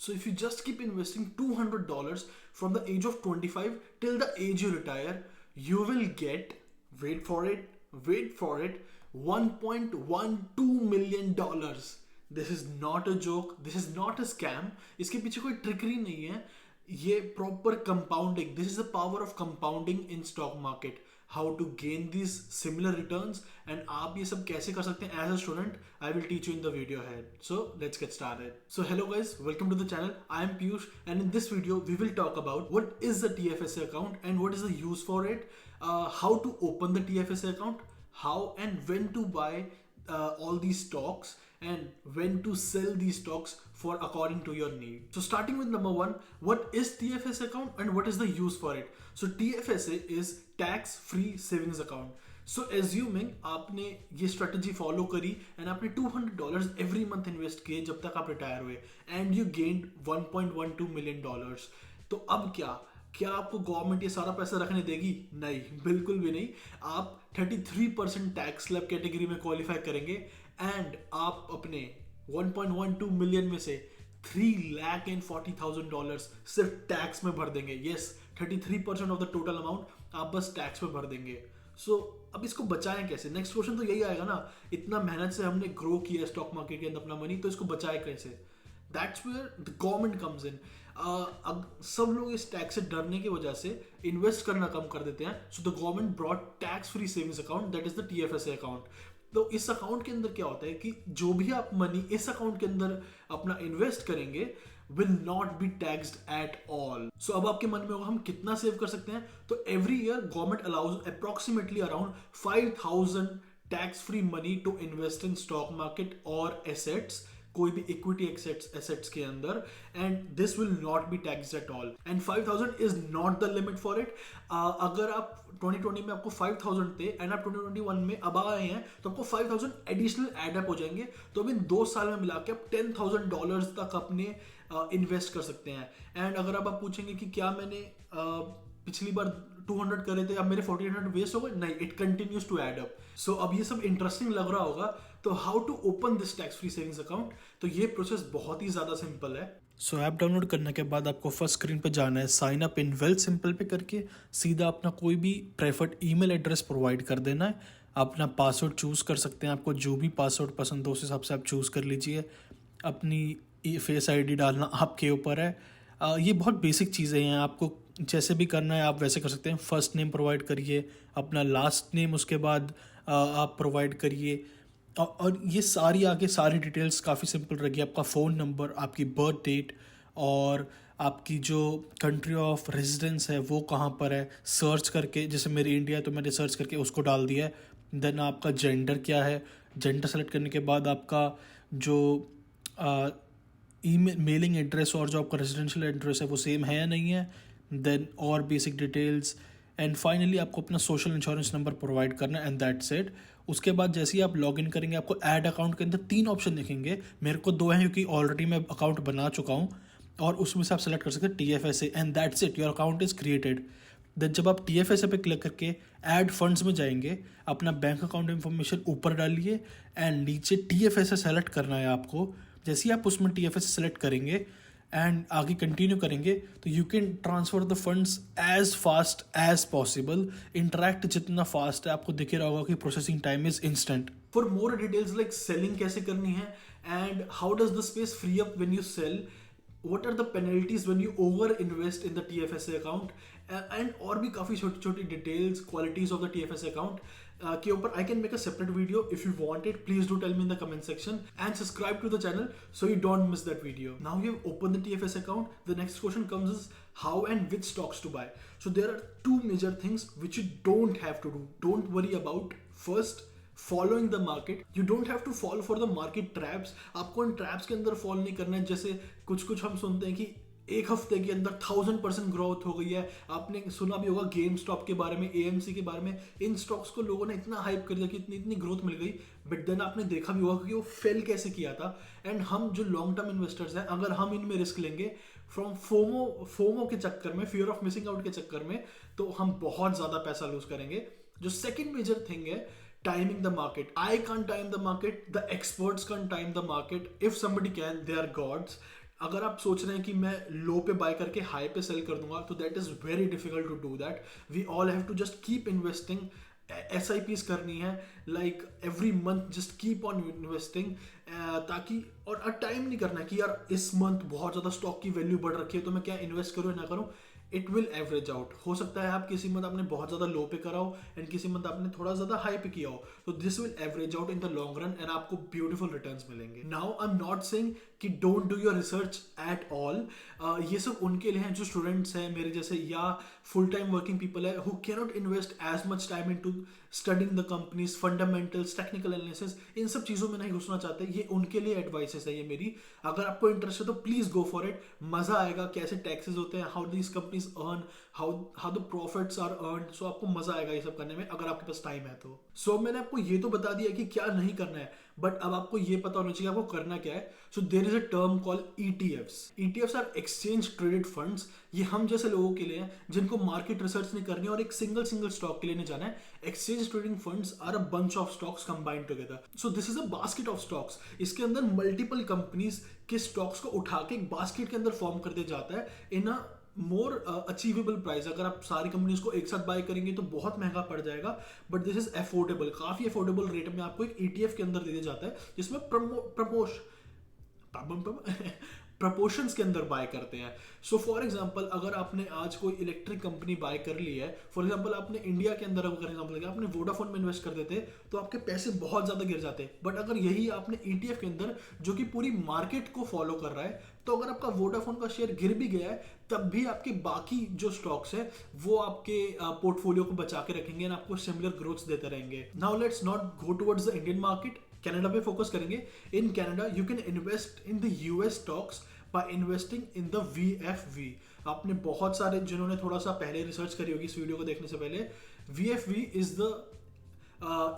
So if you just keep investing $200 from the age of 25 till the age you retire, you will get, wait for it, $1.12 million. This is not a joke, this is not a scam. इसके पीछे कोई trickery नहीं है, ये proper compounding. This is the power of compounding in stock market. How to gain this similar returns and आप ये सब कैसे कर सकते हैं as a student, I will teach you in the video ahead. So let's get started. So hello guys, welcome to the channel. I am Piyush and in this video we will talk about what is the TFSA account and what is the use for it, how to open the TFSA account, how and when to buy all these stocks and when to sell these stocks for according to your need. So starting with number one, what is TFSA account and what is the use for it? So TFSA is tax free savings account. So assuming आपने ये strategy follow करी and आपने $200 every month invest किए जब तक आप retire हुए and you gained $1.12 million. तो अब क्या आपको गवर्नमेंट ये सारा पैसा रखने देगी? नहीं, बिल्कुल भी नहीं. आप 33% टैक्स स्लैब कैटेगरी में क्वालिफाई करेंगे एंड आप अपने 1.12 मिलियन में से $3,40,000 सिर्फ टैक्स में भर देंगे. Yes, 33% of the total amount आप बस टैक्स में भर देंगे. सो अब इसको बचाएं कैसे? नेक्स्ट क्वेश्चन तो यही आएगा ना. इतना मेहनत से हमने ग्रो किया स्टॉक मार्केट के अंदर अपना मनी, तो इसको बचाएं कैसे? That's where the government comes in. सब लोग इस टैक्स से डरने की वजह से इन्वेस्ट करना कम कर देते हैं. So the government brought tax free savings account, that is the TFSA account. तो इस अकाउंट के अंदर क्या होता है कि जो भी आप मनी इस अकाउंट के अंदर अपना इन्वेस्ट करेंगे will not be taxed at all. So अब आपके मन में होगा हम कितना सेव कर सकते हैं. तो every year government allows approximately around 5,000 tax free money to invest in stock market or assets, कोई भी इक्विटी एसेट्स के अंदर, and this will not be taxed at all. And 5,000 is not the limit for it. अगर आप 2020 में आपको 5,000 थे and आप 2021 में अब आए हैं तो आपको 5,000 एडिशनल एडअप हो जाएंगे. तो अब इन 2 साल में मिला के आप $10,000 तक अपने इन्वेस्ट कर सकते हैं. एंड अगर आप पूछेंगे कि क्या मैंने पिछली बार 200 करे थे, अब मेरे 1,400 वेस्ट हो गए? नहीं, it continues to add up. So अब ये सब इंटरेस्टिंग लग रहा होगा. तो how to open this tax free savings account, तो ये प्रोसेस बहुत ही ज्यादा सिंपल है. सो ऐप डाउनलोड करने के बाद आपको फर्स्ट स्क्रीन पे जाना है, sign up in Wealthsimple पे करके सीधा अपना कोई भी प्रेफर्ड ईमेल एड्रेस प्रोवाइड कर देना है. अपना पासवर्ड चूज कर सकते हैं, आपको जो भी पासवर्ड पसंद हो उस हिसाब से आप चूज कर लीजिए. अपनी फेस ID डालना आपके ऊपर है. ये बहुत बेसिक चीज़ें हैं, आपको जैसे भी करना है आप वैसे कर सकते हैं. फर्स्ट नेम प्रोवाइड करिए, अपना लास्ट नेम उसके बाद आप प्रोवाइड करिए. और ये सारी डिटेल्स काफ़ी सिंपल रहेगी. आपका फ़ोन नंबर, आपकी बर्थ डेट और आपकी जो कंट्री ऑफ रेजिडेंस है वो कहाँ पर है, सर्च करके, जैसे मेरी इंडिया है तो मैंने सर्च करके उसको डाल दिया है. देन आपका जेंडर क्या है, जेंडर सेलेक्ट करने के बाद आपका जो मेलिंग एड्रेस और जो आपका रेजिडेंशियल एड्रेस है वो सेम है या नहीं है. देन और बेसिक डिटेल्स एंड फाइनली आपको अपना सोशल इंश्योरेंस नंबर प्रोवाइड करना है एंड दैट्स इट. उसके बाद जैसे ही आप लॉगिन करेंगे आपको ऐड अकाउंट के अंदर 3 ऑप्शन दिखेंगे. मेरे को 2 हैं क्योंकि ऑलरेडी मैं अकाउंट बना चुका हूँ, और उसमें से आप सेलेक्ट कर सकते हैं TFSA and that's it, your account is created. Then जब आप TFSA पे क्लिक करके ऐड फंड्स में जाएंगे, अपना बैंक अकाउंट इन्फॉर्मेशन ऊपर डालिए एंड नीचे TFSA सेलेक्ट करना है आपको. जैसे ही आप उसमें TFSA सेलेक्ट करेंगे एंड आगे कंटिन्यू करेंगे तो you can transfer the funds as fast as possible. Interact जितना फास्ट है आपको दिख रहा होगा कि processing time is instant. For more details like selling कैसे करनी है and how does the space free up when you sell, what are the penalties when you over invest in the TFSA account, and और भी काफ़ी छोटी छोटी details, qualities of the TFSA account के ऊपर I can make a separate video. If you want it please do tell me in the comment section and subscribe to the channel so you don't miss that video. Now you have open the TFSA account. The next question comes is how and which stocks to buy. So there are 2 major things which you don't have to do. Don't worry about. First, following the market. You don't have to follow for the market traps. आपको इन traps के अंदर follow नहीं करना है. जैसे कुछ हम सुनते हैं कि एक हफ्ते के अंदर 1000% ग्रोथ हो गई है. आपने सुना भी होगा गेम स्टॉक के बारे में, AMC के बारे में. इन स्टॉक्स को लोगों ने इतना हाइप कर दिया कि इतनी ग्रोथ मिल गई, बट देन आपने देखा भी होगा कि वो फेल कैसे किया था. एंड हम जो लॉन्ग टर्म इन्वेस्टर्स हैं, अगर हम इनमें रिस्क लेंगे फ्रॉम फोमो के चक्कर में, फियर ऑफ मिसिंग आउट के चक्कर में, तो हम बहुत ज्यादा पैसा लूज करेंगे. जो सेकेंड मेजर थिंग है, timing the market. I can't time the market. The experts can't time the market. If somebody can, they are gods. अगर आप सोच रहे हैं कि मैं लो पे बाय करके हाई पे सेल कर दूंगा, तो that is very difficult to do that. We all have to just keep investing. SIPs करनी है, like every month just keep on investing, ताकि और टाइम नहीं करना है कि यार इस मंथ बहुत ज़्यादा स्टॉक की वैल्यू बढ़ रखी है तो मैं क्या इन्वेस्ट करूँ ना करूँ. It will average out. हो सकता है आप किसी मंथ आपने बहुत ज़्यादा लो पे करा हो एंड किसी मंथ आपने थोड़ा ज़्यादा हाई पे किया हो, तो this will average out in the long run and आपको ब्यूटीफुल रिटर्न्स मिलेंगे. Now I am not saying कि don't do your research at all. ये सब उनके लिए हैं जो स्टूडेंट्स हैं मेरे जैसे या फुल टाइम वर्किंग पीपल है who can not invest as much time into studying the companies fundamentals, technical analysis. इन सब चीज़ों में नहीं घुसना चाहते. ये उनके लिए एडवाइसेस है ये मेरी. अगर आपको इंटरेस्ट है तो प्लीज गो फॉर इट. मजा आएगा कैसे टैक्सेस होते हैं, how these companies earn, how the profits are earn. So आपको मजा आएगा ये सब करने में अगर आपके पास टाइम है तो. सो मैंने आपको ये तो बता दिया कि क्या नहीं करना है, बट अब आपको ये पता होना चाहिए आपको करना क्या है. So there is a term call ETFs. ETFs are exchange traded funds. ये हम जैसे लोगों के लिए हैं जिनको मार्केट रिसर्च नहीं करनी और एक सिंगल स्टॉक के लिए नहीं जाना है. Exchange trading funds are a bunch of stocks combined together. So this is a basket of stocks. इसके अंदर मल्टीपल कंपनीज के स्टॉक्स को उठा के एक बास्केट के अंदर फॉर्म कर दिया जाता है इन अ मोर अचीवेबल प्राइस. अगर आप सारी कंपनीज को एक साथ बाय करेंगे तो बहुत महंगा पड़ जाएगा, बट दिस इज अफोर्डेबल. काफी अफोर्डेबल रेट में आपको एक ETF के अंदर दे दिया जाता है जिसमें प्रपोर्शंस के अंदर बाय करते हैं. सो फॉर एग्जांपल अगर आपने आज कोई इलेक्ट्रिक कंपनी बाय कर ली है, फॉर एग्जांपल आपने इंडिया के अंदर अगर एग्जांपल आपने वोडाफोन में इन्वेस्ट कर देते तो आपके पैसे बहुत ज्यादा गिर जाते. बट अगर यही आपने ETF के अंदर जो कि पूरी मार्केट को फॉलो कर रहा है, तो अगर आपका वोडाफोन का शेयर गिर भी गया है तब भी आपके बाकी जो स्टॉक्स है वो आपके पोर्टफोलियो को बचा के रखेंगे एंड आपको सिमिलर ग्रोथ्स देते रहेंगे. Now let's not go towards the Indian market. Canada पे फोकस करेंगे. In Canada you can invest in the US stocks by investing in the VFV. आपने बहुत सारे जिन्होंने थोड़ा सा पहले रिसर्च करी होगी इस वीडियो को देखने से पहले, VFV is the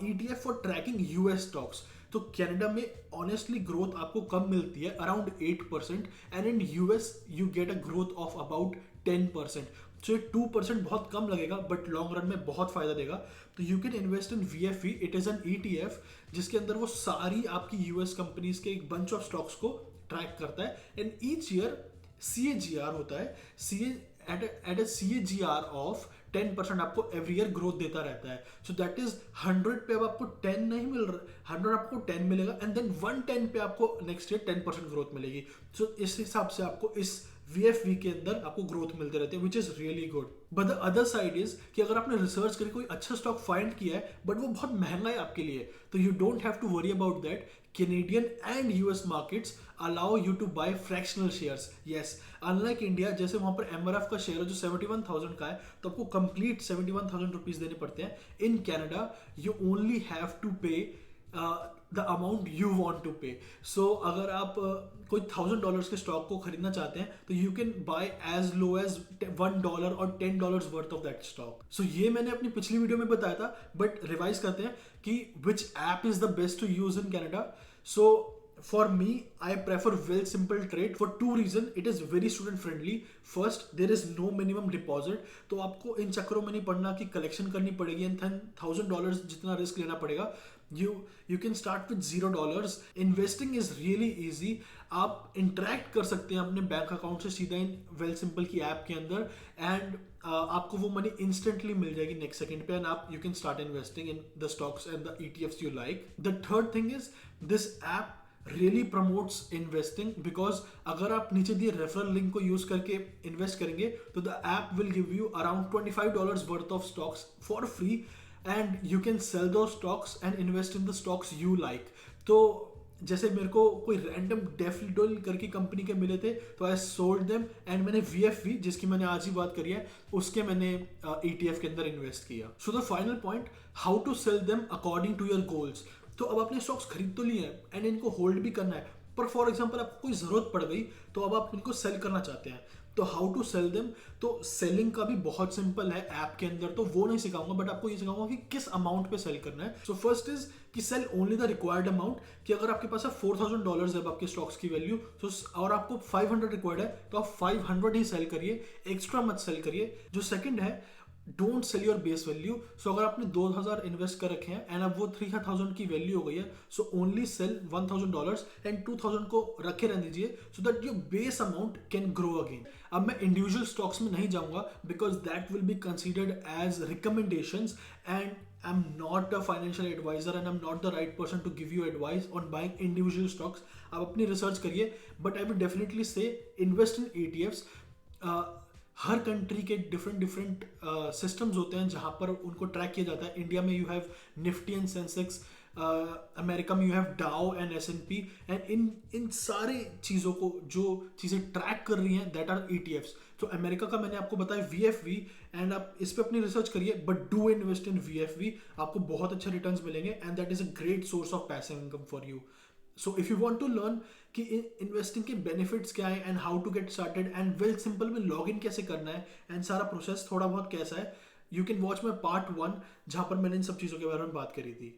ETF for tracking US stocks. तो कनाडा में ऑनेस्टली ग्रोथ आपको कम मिलती है around 8% and in US you get a growth of about 10%. सो ये 2% बहुत कम लगेगा बट लॉन्ग रन में बहुत फायदा देगा. तो you can invest in VFV. It is an ETF जिसके अंदर वो सारी आपकी US कंपनीज के एक बंच ऑफ स्टॉक्स को ट्रैक करता है एंड ईच ईयर CAGR होता है. एट a CAGR ऑफ 10% आपको एवरी ईयर ग्रोथ देता रहता है. सो दैट इज 100 पे अब आपको 10 नहीं मिल रहा, 100 आपको 10 मिलेगा एंड देन 110 पे आपको नेक्स्ट ईयर 10% ग्रोथ मिलेगी. सो इस हिसाब से आपको इस VFV के अंदर आपको ग्रोथ मिलते रहते हैं which is really good. But the other side is कि अगर आपने रिसर्च करके कोई अच्छा स्टॉक फाइंड किया है बट वो बहुत महंगा है आपके लिए, तो you don't have to worry about that. Canadian and US markets allow you to buy fractional shares. Yes, unlike India जैसे वहां पर MRF का शेयर है जो 71,000 का है तो आपको कंप्लीट 71,000 रुपीज देने पड़ते हैं. इन Canada you only have to pay the amount you want to pay. So अगर आप कोई $1,000 के स्टॉक को खरीदना चाहते हैं तो you can buy as low as $1 और $10 worth of that stock. So ये मैंने अपनी पिछली वीडियो में बताया था, बट रिवाइज करते हैं कि which app is the best to use in Canada. So for me, I prefer Wealthsimple Trade for two reasons. It is very student friendly. First, there is no minimum deposit. तो आपको इन चक्करों में नहीं पड़ना कि कलेक्शन करनी पड़ेगी and $1,000 जितना रिस्क लेना पड़ेगा. You can start with $0. Investing is really easy. आप इंटरेक्ट कर सकते हैं अपने बैंक अकाउंट से सीधा इन Wealthsimple की ऐप के अंदर एंड आपको वो मनी इंस्टेंटली मिल जाएगी नेक्स्ट सेकंड पे एंड आप you can start investing in the stocks and the ETFs you like. The third thing is this app really promotes investing because अगर आप नीचे दिए रेफरल लिंक को यूज करके इन्वेस्ट करेंगे तो the app will give you around $25 worth of stocks for free and you can sell दो stocks and invest in the stocks you like. तो जैसे मेरे को कोई रैंडम डेफिडोल करके कंपनी के मिले थे तो आई सोल्ड देम एंड मैंने VFV जिसकी मैंने आज ही बात करी है उसके मैंने ETF के अंदर इन्वेस्ट किया. So the final point, how to sell them according to your goals. तो अब आपने स्टॉक्स खरीद तो लिए हैं एंड इनको होल्ड भी करना है, पर फॉर एग्जांपल आपको कोई जरूरत पड़ गई तो अब आप इनको सेल करना चाहते हैं. तो हाउ टू सेल देम, तो सेलिंग का भी बहुत सिंपल है ऐप के अंदर, तो वो नहीं सिखाऊंगा बट आपको ये सिखाऊंगा कि किस अमाउंट पे सेल करना है. सो फर्स्ट इज कि sell only the required amount, कि अगर आपके पास $4,000 है आपके स्टॉक्स की वैल्यू तो और आपको 500 रिक्वायर्ड है तो आप 500 ही सेल करिए, एक्स्ट्रा मत सेल करिए. जो सेकंड है, don't sell your base value. So अगर आपने 2000 इन्वेस्ट कर रखे हैं एंड अब वो 3000 की वैल्यू हो गई है, सो ओनली सेल $1000 एंड 2000 को रखे रहने दीजिए so that your base amount can grow again. अब मैं इंडिविजुअल स्टॉक्स में नहीं जाऊंगा because that will be considered as recommendations and I'm not a financial advisor and I'm not the right person to give you advice on buying individual stocks. आप अपनी research करिए, but I would definitely say invest in ETFs. Her country के different different systems होते हैं जहाँ पर उनको track किया जाता है। इंडिया में you have Nifty and Sensex, America में यू हैव डाउ एंड S&P, एंड इन सारी चीज़ों को जो चीज़ें ट्रैक कर रही हैं दैट आर ETFs। तो अमेरिका का मैंने आपको बताया VFV, एंड आप इस पे अपनी रिसर्च करिए, but do invest in VFV, आपको बहुत अच्छे रिटर्न्स मिलेंगे and that is a great source of passive income for you. So if you want to learn कि इन्वेस्टिंग के बेनिफिट्स क्या है and how to get started and Wealthsimple में log in कैसे करना है एंड सारा प्रोसेस थोड़ा बहुत कैसा है, you can watch my part 1 जहाँ पर मैंने इन सब चीज़ों के बारे में बात करी थी।